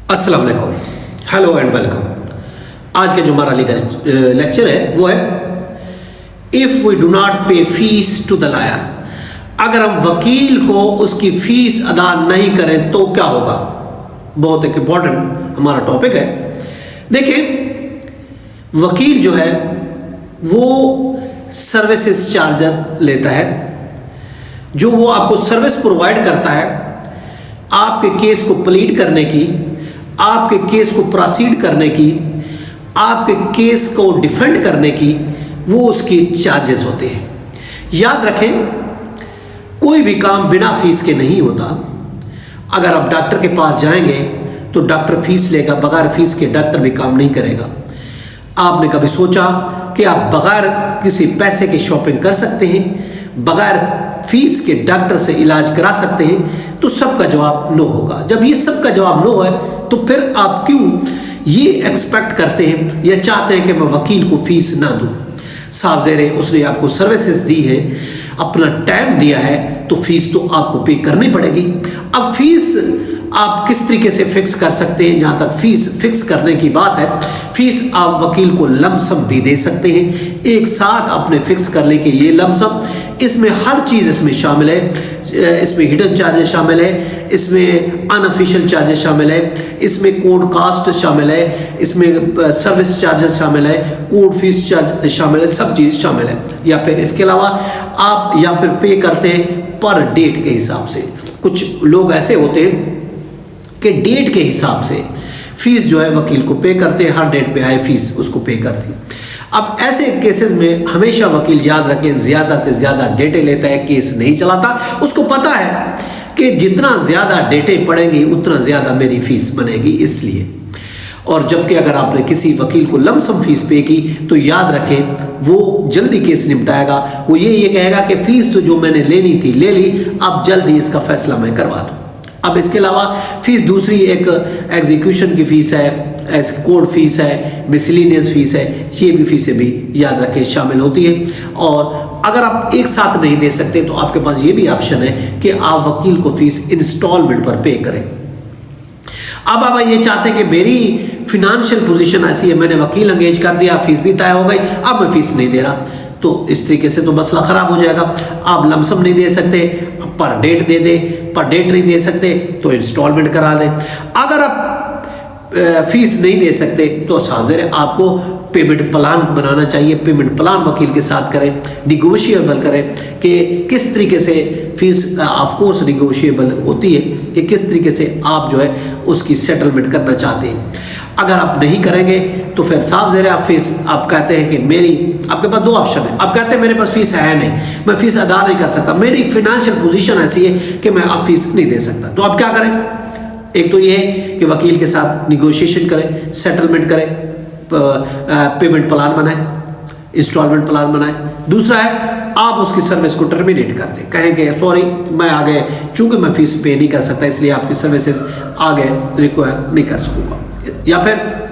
अस्सलाम वालेकुम, hello and welcome. आज का जो हमारा लीगल लेक्चर है वो है इफ़ वी डू नॉट पे फीस टू द लॉयर। अगर हम वकील को उसकी फीस अदा नहीं करें तो क्या होगा। बहुत एक इम्पॉर्टेंट हमारा टॉपिक है। देखिए, वकील जो है वो सर्विसेज चार्जर लेता है, जो वो आपको सर्विस प्रोवाइड करता है आपके केस को प्लीड करने की, आपके केस को प्रोसीड करने की, आपके केस को डिफेंड करने की, वो उसकी चार्जेस होते हैं। याद रखें, कोई भी काम बिना फीस के नहीं होता। अगर आप डॉक्टर के पास जाएंगे तो डॉक्टर फीस लेगा, बगैर फीस के डॉक्टर भी काम नहीं करेगा। आपने कभी सोचा कि आप बगैर किसी पैसे की शॉपिंग कर सकते हैं, बगैर फीस के डॉक्टर से इलाज करा सकते हैं? तो सबका जवाब नो होगा। जब ये सबका जवाब नो है तो फिर आप क्यों ये एक्सपेक्ट करते हैं या चाहते हैं कि मैं वकील को फीस ना दूं? साफ ज़ाहिर, उसने आपको सर्विसेज दी है, अपना टाइम दिया है, तो फीस तो आपको पे करनी पड़ेगी। अब फीस आप किस तरीके से फिक्स कर सकते हैं? जहाँ तक फीस फिक्स करने की बात है, फीस आप वकील को लमसम भी दे सकते हैं। एक साथ आपने फिक्स कर ले कि ये लमसम, इसमें हर चीज़ इसमें शामिल है। इसमें हिडन चार्जेस शामिल है, इसमें अनऑफिशियल चार्जेस शामिल है, इसमें कोर्ट कास्ट शामिल है, इसमें सर्विस चार्जेस शामिल है, कोर्ट फीस चार्ज शामिल है, सब चीज़ शामिल है। या फिर इसके अलावा आप या फिर पे करते हैं पर डेट के हिसाब से। कुछ लोग ऐसे होते हैं कि डेट के हिसाब से फीस जो है वकील को पे करते हैं, हर डेट पे आए फीस उसको पे करती है। अब ऐसे केसेस में हमेशा वकील, याद रखें, ज़्यादा से ज़्यादा डेटे लेता है, केस नहीं चलाता। उसको पता है कि जितना ज़्यादा डेटे पड़ेंगी उतना ज़्यादा मेरी फीस बनेगी, इसलिए। और जबकि अगर आपने किसी वकील को लमसम फीस पे की तो याद रखें वो जल्दी केस निपटाएगा। वो ये कहेगा कि फ़ीस तो जो मैंने लेनी थी ले ली, अब जल्दी इसका फैसला मैं करवा दूँ। अब इसके अलावा फीस दूसरी एक एग्जीक्यूशन की फ़ीस है, कोर्ट फीस है, मिसलिनियस फीस है, ये भी फीसें भी याद रखें शामिल होती है। और अगर आप एक साथ नहीं दे सकते तो आपके पास ये भी ऑप्शन है कि आप वकील को फीस इंस्टॉलमेंट पर पे करें। अब आप ये चाहते हैं कि मेरी फिनेंशियल पोजीशन ऐसी है, मैंने वकील एंगेज कर दिया, फीस भी तय हो गई, अब मैं फीस नहीं दे रहा, तो इस तरीके से तो मसला ख़राब हो जाएगा। आप लमसम नहीं दे सकते, पर डेट दे दे, पर डेट नहीं दे सकते तो इंस्टॉलमेंट करा दें। अगर आप फीस नहीं दे सकते तो साहब आपको पेमेंट प्लान बनाना चाहिए। पेमेंट प्लान वकील के साथ करें, निगोशिएबल करें कि किस तरीके से फीस ऑफ कोर्स निगोशिएबल होती है कि किस तरीके से आप जो है उसकी सेटलमेंट करना चाहते हैं। अगर आप नहीं करेंगे तो फिर साफ ज़ाहिर आप फीस, आप कहते हैं कि मेरी, आपके पास दो ऑप्शन है। आप कहते हैं मेरे पास फीस है नहीं, मैं फीस अदा नहीं कर सकता, मेरी फिनेंशियल पोजीशन ऐसी है कि मैं अब फीस नहीं दे सकता। तो आप क्या करें? एक तो ये है कि वकील के साथ निगोशिएशन करें, सेटलमेंट करें, पेमेंट प्लान बनाएं, इंस्टॉलमेंट प्लान बनाएं। दूसरा है आप उसकी सर्विस को टर्मिनेट कर दें, कहें कि सॉरी मैं आगे, चूंकि मैं फीस पे नहीं कर सकता इसलिए आपकी सर्विसेज आगे रिक्वायर नहीं कर सकूँगा। या फिर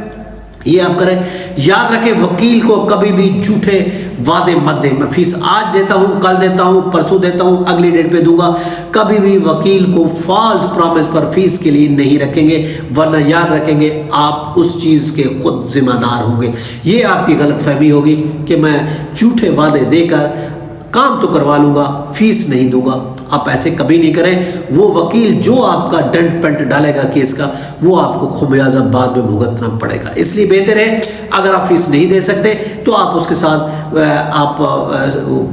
ये आप करें। याद रखें, वकील को कभी भी झूठे वादे मत दें। मैं फीस आज देता हूँ, कल देता हूँ, परसों देता हूँ, अगली डेट पे दूंगा। कभी भी वकील को फॉल्स प्रॉमिस पर फीस के लिए नहीं रखेंगे, वरना याद रखेंगे आप उस चीज़ के खुद जिम्मेदार होंगे। ये आपकी गलतफहमी होगी कि मैं झूठे वादे देकर काम तो करवा लूँगा, फीस नहीं दूंगा। आप ऐसे कभी नहीं करें। वो वकील जो आपका डंट पेंट डालेगा केस का, वो आपको खुमियाजा बाद में भुगतना पड़ेगा। इसलिए बेहतर है अगर आप फीस नहीं दे सकते तो आप उसके साथ आप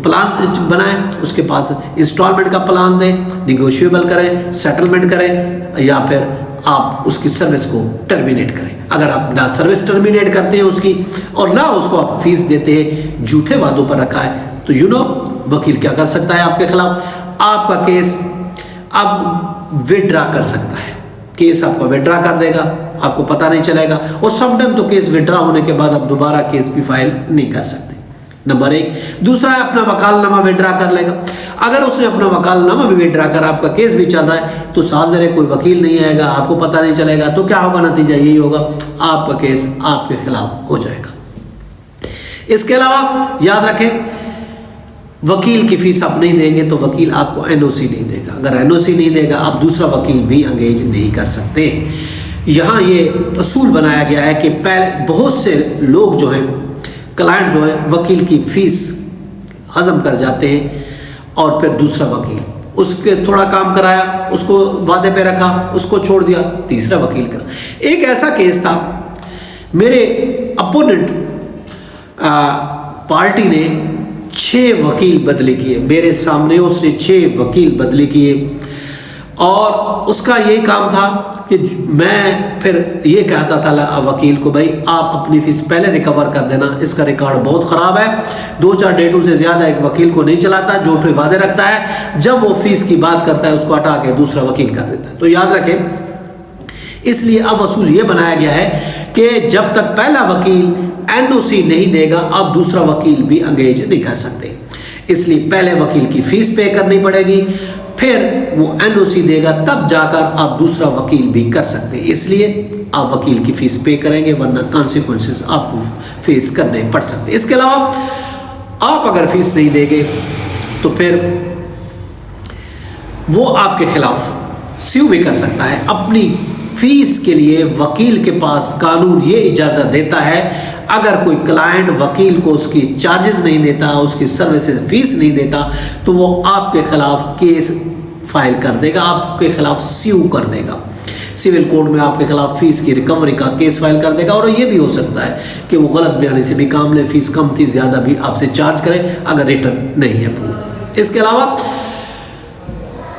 प्लान बनाएं, उसके पास इंस्टॉलमेंट का प्लान दें, निगोशिएबल करें, सेटलमेंट करें, या फिर आप उसकी सर्विस को टर्मिनेट करें। अगर आप ना सर्विस टर्मिनेट करते हैं उसकी और ना उसको आप फीस देते हैं, झूठे वादों पर रखा है, तो वकील क्या कर सकता है आपके खिलाफ? आपका केस अब विड्रा कर सकता है। केस आपका विड्रा कर देगा, आपको पता नहीं चलेगा। और समटाइम तो केस विड्रा होने के बाद आप दोबारा केस भी फाइल नहीं कर सकते, नंबर एक। दूसरा है अपना वकालनामा विड्रा कर लेगा। अगर उसने अपना वकालनामा भी विड्रा कर, आपका केस भी चल रहा है, तो साफ ज़ाहिर कोई वकील नहीं आएगा, आपको पता नहीं चलेगा, तो क्या होगा? नतीजा यही होगा, आपका केस आपके खिलाफ हो जाएगा। इसके अलावा याद रखें, वकील की फीस आप नहीं देंगे तो वकील आपको एनओसी नहीं देगा। अगर एनओसी नहीं देगा आप दूसरा वकील भी एंगेज नहीं कर सकते। यहाँ ये असूल बनाया गया है कि पहले बहुत से लोग जो हैं, क्लाइंट जो है, वकील की फ़ीस हजम कर जाते हैं और फिर दूसरा वकील उसके थोड़ा काम कराया, उसको वादे पे रखा, उसको छोड़ दिया, तीसरा वकील करा। एक ऐसा केस था, मेरे अपोनेंट पार्टी ने 6 वकील बदली किए, मेरे सामने उसने 6 वकील बदली किए और उसका यही काम था कि मैं फिर ये कहता था वकील को, भाई आप अपनी फीस पहले रिकवर कर देना, इसका रिकॉर्ड बहुत ख़राब है, 2-4 डेटों से ज़्यादा एक वकील को नहीं चलाता, झूठे वादे रखता है, जब वो फीस की बात करता है उसको हटा के दूसरा वकील कर देता है। तो याद रखें, इसलिए अब असूल ये बनाया गया है कि जब तक पहला वकील एनओसी नहीं देगा आप दूसरा वकील भी एंगेज नहीं कर सकते। इसलिए पहले वकील की फ़ीस पे करनी पड़ेगी, फिर वो एनओसी देगा, तब जाकर आप दूसरा वकील भी कर सकते हैं। इसलिए आप वकील की फ़ीस पे करेंगे, वरना कॉन्सिक्वेंसेस आपको फेस करने पड़ सकते हैं। इसके अलावा आप अगर फीस नहीं देंगे तो फिर वो आपके खिलाफ स्यू भी कर सकता है। अपनी फीस के लिए वकील के पास कानून ये इजाज़त देता है, अगर कोई क्लाइंट वकील को उसकी चार्जेस नहीं देता, उसकी सर्विसेज फीस नहीं देता, तो वो आपके खिलाफ केस फाइल कर देगा, आपके खिलाफ स्यू कर देगा, सिविल कोर्ट में आपके खिलाफ फीस की रिकवरी का केस फाइल कर देगा। और ये भी हो सकता है कि वो गलत बयानी से भी काम ले, फीस कम थी ज़्यादा भी आपसे चार्ज करे अगर रिटर्न नहीं है प्रूफ। इसके अलावा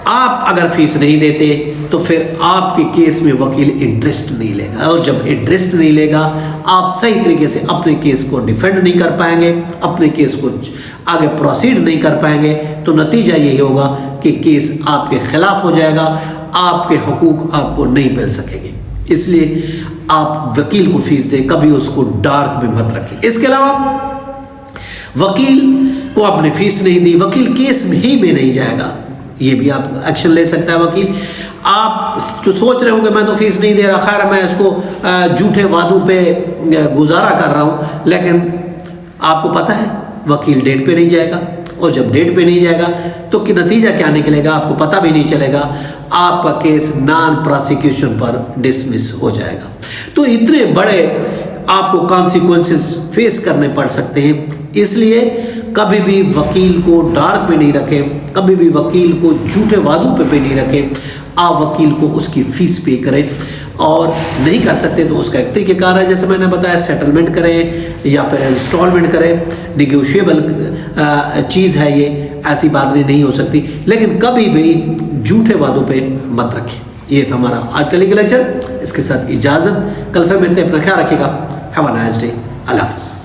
आप अगर फीस नहीं देते तो फिर आपके केस में वकील इंटरेस्ट नहीं लेगा, और जब इंटरेस्ट नहीं लेगा आप सही तरीके से अपने केस को डिफेंड नहीं कर पाएंगे, अपने केस को आगे प्रोसीड नहीं कर पाएंगे, तो नतीजा यही होगा कि केस आपके खिलाफ हो जाएगा, आपके हुकूक आपको नहीं मिल सकेंगे। इसलिए आप वकील को फीस दें, कभी उसको डार्क में मत रखें। इसके अलावा वकील को आपने फीस नहीं दी, वकील केस में ही में नहीं जाएगा, ये भी आप एक्शन ले सकता है वकील। आप जो सोच रहे होंगे मैं तो फीस नहीं दे रहा, खैर मैं इसको झूठे वादों पे गुजारा कर रहा हूँ, लेकिन आपको पता है वकील डेट पे नहीं जाएगा, और जब डेट पे नहीं जाएगा तो कि नतीजा क्या निकलेगा आपको पता भी नहीं चलेगा, आपका केस नॉन प्रोसिक्यूशन पर डिसमिस हो जाएगा। तो इतने बड़े आपको कॉन्सिक्वेंसेस फेस करने पड़ सकते हैं। इसलिए कभी भी वकील को डार्क पे नहीं रखें, कभी भी वकील को झूठे वादों पे नहीं रखें। आप वकील को उसकी फ़ीस पे करें, और नहीं कर सकते तो उसका एक तरीक़ेकार है, जैसे मैंने बताया, सेटलमेंट करें या फिर इंस्टॉलमेंट करें। निगोशिएबल चीज़ है ये, ऐसी बात नहीं हो सकती, लेकिन कभी भी झूठे वादों पे मत रखें। ये था हमारा आज का लीगल लेक्चर, इसके साथ इजाज़त, कल फिर मिलते हैं, अपना ख्याल रखिएगा। हैव अ नाइस डे, अल्लाह हाफ़िज़।